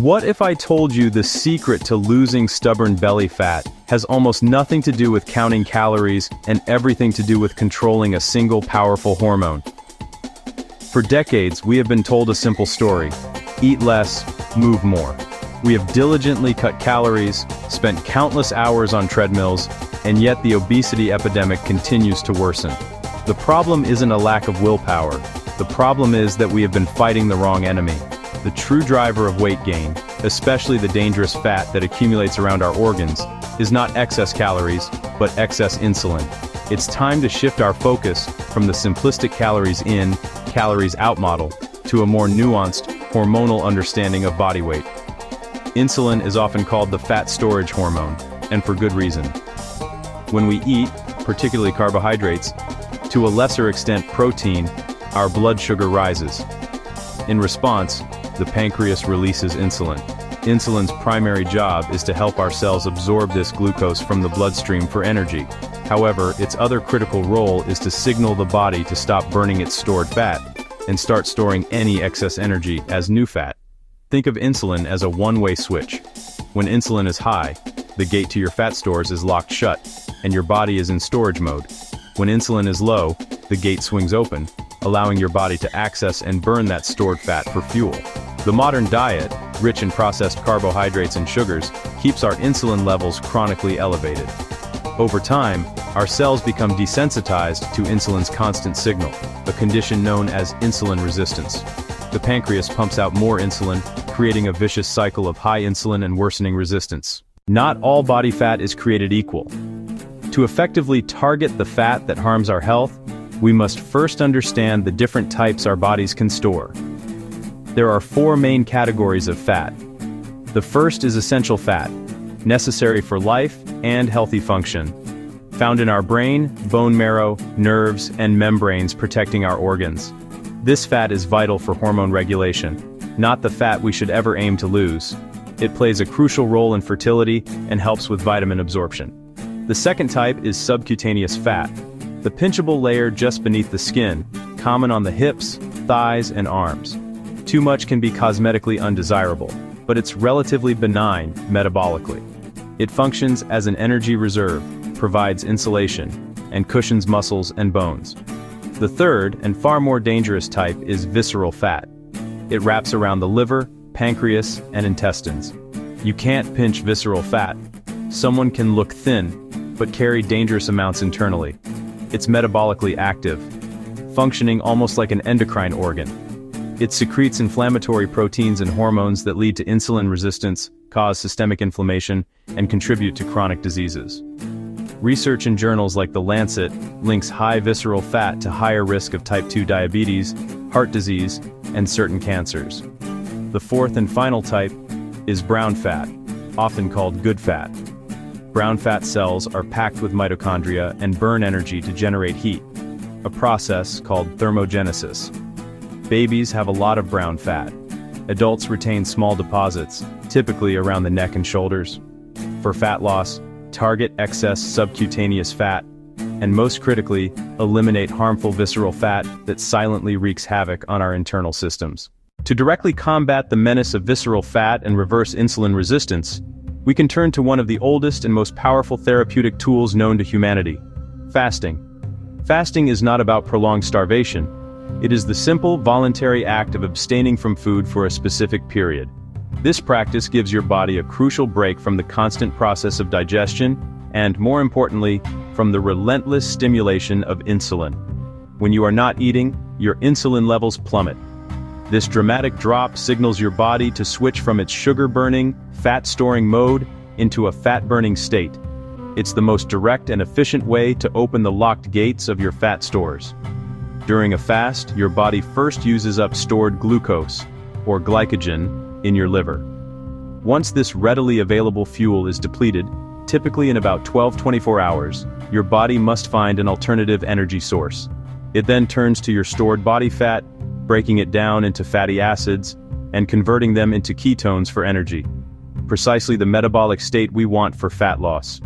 What if I told you the secret to losing stubborn belly fat has almost nothing to do with counting calories and everything to do with controlling a single powerful hormone? For decades, we have been told a simple story: eat less, move more. We have diligently cut calories, spent countless hours on treadmills, and yet the obesity epidemic continues to worsen. The problem isn't a lack of willpower. The problem is that we have been fighting the wrong enemy. The true driver of weight gain, especially the dangerous fat that accumulates around our organs, is not excess calories, but excess insulin. It's time to shift our focus from the simplistic calories in, calories out model to a more nuanced, hormonal understanding of body weight. Insulin is often called the fat storage hormone, and for good reason. When we eat, particularly carbohydrates, to a lesser extent protein, our blood sugar rises. In response, the pancreas releases insulin. Insulin's primary job is to help our cells absorb this glucose from the bloodstream for energy. However, its other critical role is to signal the body to stop burning its stored fat and start storing any excess energy as new fat. Think of insulin as a one-way switch. When insulin is high, the gate to your fat stores is locked shut, and your body is in storage mode. When insulin is low, the gate swings open, allowing your body to access and burn that stored fat for fuel. The modern diet, rich in processed carbohydrates and sugars, keeps our insulin levels chronically elevated. Over time, our cells become desensitized to insulin's constant signal, a condition known as insulin resistance. The pancreas pumps out more insulin, creating a vicious cycle of high insulin and worsening resistance. Not all body fat is created equal. To effectively target the fat that harms our health, we must first understand the different types our bodies can store. There are 4 main categories of fat. The first is essential fat, necessary for life and healthy function. Found in our brain, bone marrow, nerves, and membranes protecting our organs. This fat is vital for hormone regulation, not the fat we should ever aim to lose. It plays a crucial role in fertility and helps with vitamin absorption. The second type is subcutaneous fat, the pinchable layer just beneath the skin, common on the hips, thighs, and arms. Too much can be cosmetically undesirable, but it's relatively benign metabolically. It functions as an energy reserve, provides insulation, and cushions muscles and bones. The third, and far more dangerous type, is visceral fat. It wraps around the liver, pancreas, and intestines. You can't pinch visceral fat. Someone can look thin, but carry dangerous amounts internally. It's metabolically active, functioning almost like an endocrine organ. It secretes inflammatory proteins and hormones that lead to insulin resistance, cause systemic inflammation, and contribute to chronic diseases. Research in journals like The Lancet links high visceral fat to higher risk of type 2 diabetes, heart disease, and certain cancers. The fourth and final type is brown fat, often called good fat. Brown fat cells are packed with mitochondria and burn energy to generate heat, a process called thermogenesis. Babies have a lot of brown fat. Adults retain small deposits, typically around the neck and shoulders. For fat loss, target excess subcutaneous fat, and most critically, eliminate harmful visceral fat that silently wreaks havoc on our internal systems. To directly combat the menace of visceral fat and reverse insulin resistance, we can turn to one of the oldest and most powerful therapeutic tools known to humanity: fasting. Fasting is not about prolonged starvation. It is the simple, voluntary act of abstaining from food for a specific period. This practice gives your body a crucial break from the constant process of digestion and, more importantly, from the relentless stimulation of insulin. When you are not eating, your insulin levels plummet. This dramatic drop signals your body to switch from its sugar-burning, fat-storing mode into a fat-burning state. It's the most direct and efficient way to open the locked gates of your fat stores. During a fast, your body first uses up stored glucose, or glycogen, in your liver. Once this readily available fuel is depleted, typically in about 12-24 hours, your body must find an alternative energy source. It then turns to your stored body fat, breaking it down into fatty acids, and converting them into ketones for energy. Precisely the metabolic state we want for fat loss.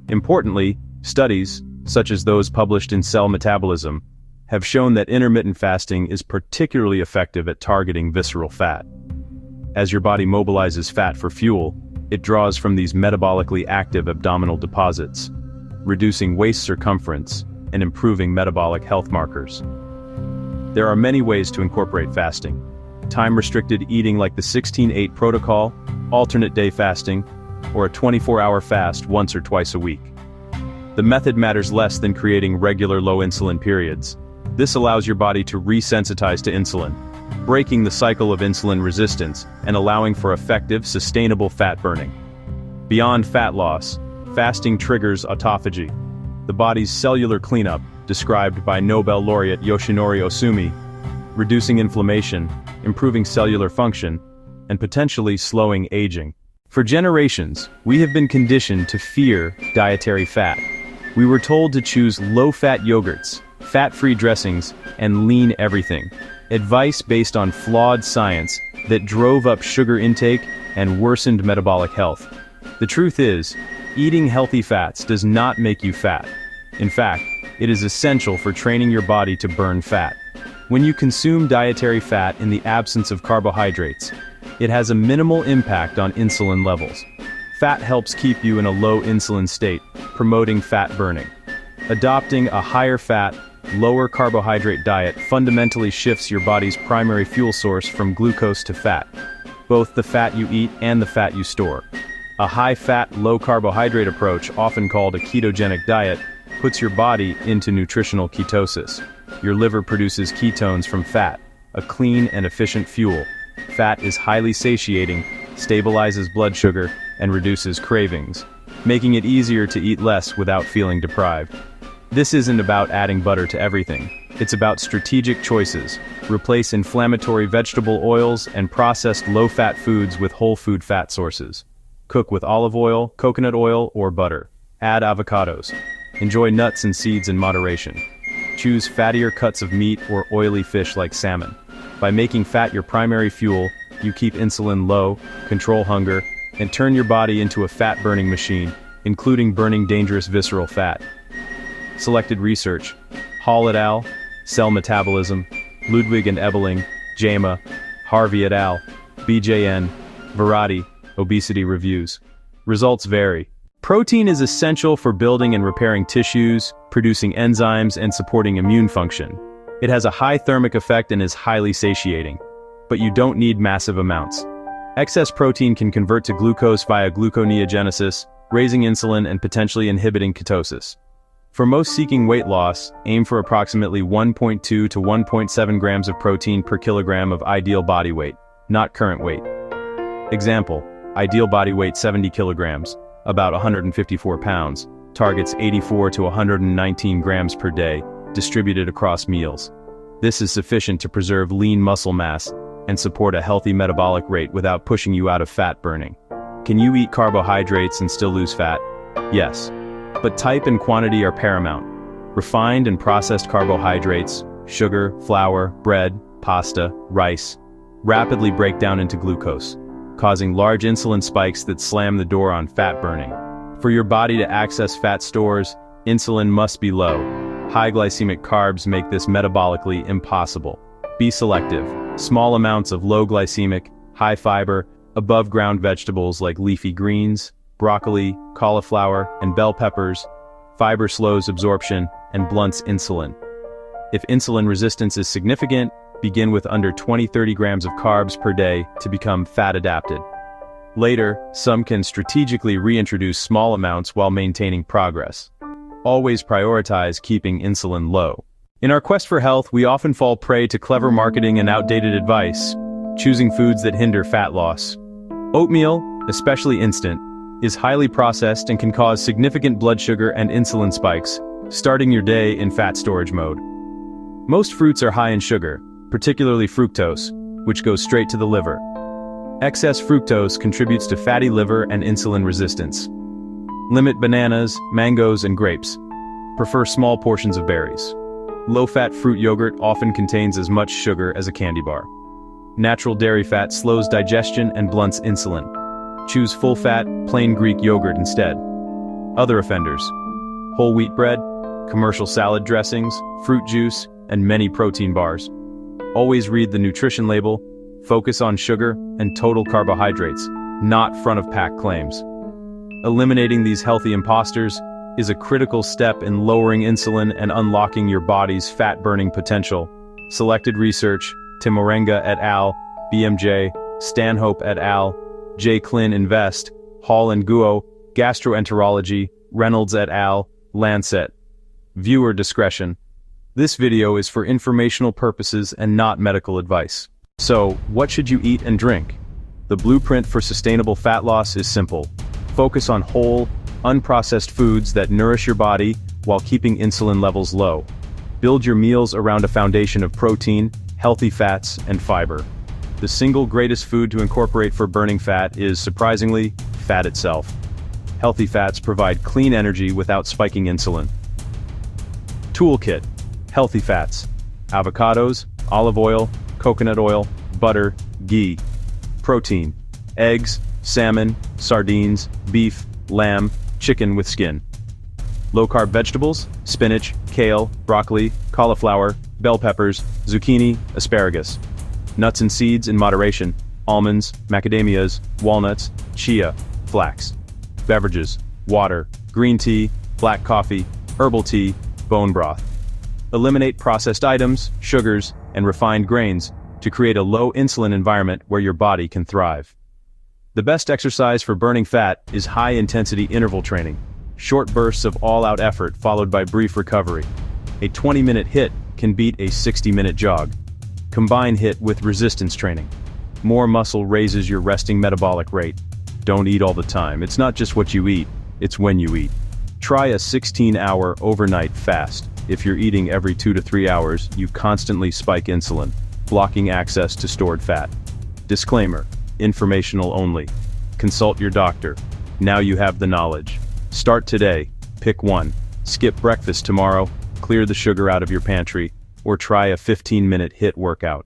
Importantly, studies, such as those published in Cell Metabolism, have shown that intermittent fasting is particularly effective at targeting visceral fat. As your body mobilizes fat for fuel, it draws from these metabolically active abdominal deposits, reducing waist circumference and improving metabolic health markers. There are many ways to incorporate fasting. Time-restricted eating like the 16-8 protocol, alternate day fasting, or a 24-hour fast once or twice a week. The method matters less than creating regular low insulin periods. This allows your body to resensitize to insulin, breaking the cycle of insulin resistance and allowing for effective, sustainable fat burning. Beyond fat loss, fasting triggers autophagy, the body's cellular cleanup, described by Nobel laureate Yoshinori Ohsumi, reducing inflammation, improving cellular function, and potentially slowing aging. For generations, we have been conditioned to fear dietary fat. We were told to choose low-fat yogurts, fat-free dressings, and lean everything. Advice based on flawed science that drove up sugar intake and worsened metabolic health. The truth is, eating healthy fats does not make you fat. In fact, it is essential for training your body to burn fat. When you consume dietary fat in the absence of carbohydrates, it has a minimal impact on insulin levels. Fat helps keep you in a low insulin state, promoting fat burning. Adopting a higher fat, lower carbohydrate diet fundamentally shifts your body's primary fuel source from glucose to fat, both the fat you eat and the fat you store. A high-fat, low-carbohydrate approach, often called a ketogenic diet, puts your body into nutritional ketosis. Your liver produces ketones from fat, a clean and efficient fuel. Fat is highly satiating, stabilizes blood sugar, and reduces cravings, making it easier to eat less without feeling deprived. This isn't about adding butter to everything. It's about strategic choices. Replace inflammatory vegetable oils and processed low-fat foods with whole food fat sources. Cook with olive oil, coconut oil, or butter. Add avocados. Enjoy nuts and seeds in moderation. Choose fattier cuts of meat or oily fish like salmon. By making fat your primary fuel, you keep insulin low, control hunger, and turn your body into a fat-burning machine, including burning dangerous visceral fat. Selected research: Hall et al., Cell Metabolism, Ludwig and Ebeling, JAMA, Harvey et al., BJN, Virati, Obesity Reviews. Results vary. Protein is essential for building and repairing tissues, producing enzymes, and supporting immune function. It has a high thermic effect and is highly satiating. But you don't need massive amounts. Excess protein can convert to glucose via gluconeogenesis, raising insulin and potentially inhibiting ketosis. For most seeking weight loss, aim for approximately 1.2 to 1.7 grams of protein per kilogram of ideal body weight, not current weight. Example: ideal body weight 70 kilograms, about 154 pounds, targets 84 to 119 grams per day, distributed across meals. This is sufficient to preserve lean muscle mass and support a healthy metabolic rate without pushing you out of fat burning. Can you eat carbohydrates and still lose fat? Yes. But type and quantity are paramount. Refined and processed carbohydrates, sugar, flour, bread, pasta, rice, rapidly break down into glucose, causing large insulin spikes that slam the door on fat burning. For your body to access fat stores, insulin must be low. High glycemic carbs make this metabolically impossible. Be selective. Small amounts of low glycemic, high fiber, above ground vegetables like leafy greens, broccoli, cauliflower, and bell peppers. Fiber slows absorption and blunts insulin. If insulin resistance is significant, begin with under 20-30 grams of carbs per day to become fat adapted. Later, some can strategically reintroduce small amounts while maintaining progress. Always prioritize keeping insulin low. In our quest for health, we often fall prey to clever marketing and outdated advice, choosing foods that hinder fat loss. Oatmeal, especially instant, is highly processed and can cause significant blood sugar and insulin spikes, starting your day in fat storage mode. Most fruits are high in sugar, particularly fructose, which goes straight to the liver. Excess fructose contributes to fatty liver and insulin resistance. Limit bananas, mangoes, and grapes. Prefer small portions of berries. Low-fat fruit yogurt often contains as much sugar as a candy bar. Natural dairy fat slows digestion and blunts insulin. Choose full-fat, plain Greek yogurt instead. Other offenders: whole wheat bread, commercial salad dressings, fruit juice, and many protein bars. Always read the nutrition label. Focus on sugar and total carbohydrates, not front-of-pack claims. Eliminating these healthy imposters is a critical step in lowering insulin and unlocking your body's fat-burning potential. Selected research: Timorenga et al., BMJ, Stanhope et al., J. Klin Invest, Hall and Guo, Gastroenterology, Reynolds et al., Lancet. Viewer discretion. This video is for informational purposes and not medical advice. So, what should you eat and drink? The blueprint for sustainable fat loss is simple. Focus on whole, unprocessed foods that nourish your body while keeping insulin levels low. Build your meals around a foundation of protein, healthy fats, and fiber. The single greatest food to incorporate for burning fat is, surprisingly, fat itself. Healthy fats provide clean energy without spiking insulin. Toolkit: healthy fats: avocados, olive oil, coconut oil, butter, ghee. Protein: eggs, salmon, sardines, beef, lamb, chicken with skin. Low-carb vegetables: spinach, kale, broccoli, cauliflower, bell peppers, zucchini, asparagus. Nuts and seeds in moderation: almonds, macadamias, walnuts, chia, flax. Beverages: water, green tea, black coffee, herbal tea, bone broth. Eliminate processed items, sugars, and refined grains to create a low insulin environment where your body can thrive. The best exercise for burning fat is high-intensity interval training. Short bursts of all-out effort followed by brief recovery. A 20-minute HIIT can beat a 60-minute jog. Combine HIIT with resistance training. More muscle raises your resting metabolic rate. Don't eat all the time. It's not just what you eat, it's when you eat. Try a 16-hour overnight fast. If you're eating every 2 to 3 hours, you constantly spike insulin, blocking access to stored fat. Disclaimer: informational only. Consult your doctor. Now you have the knowledge. Start today. Pick one. Skip breakfast tomorrow, clear the sugar out of your pantry, or try a 15-minute HIIT workout.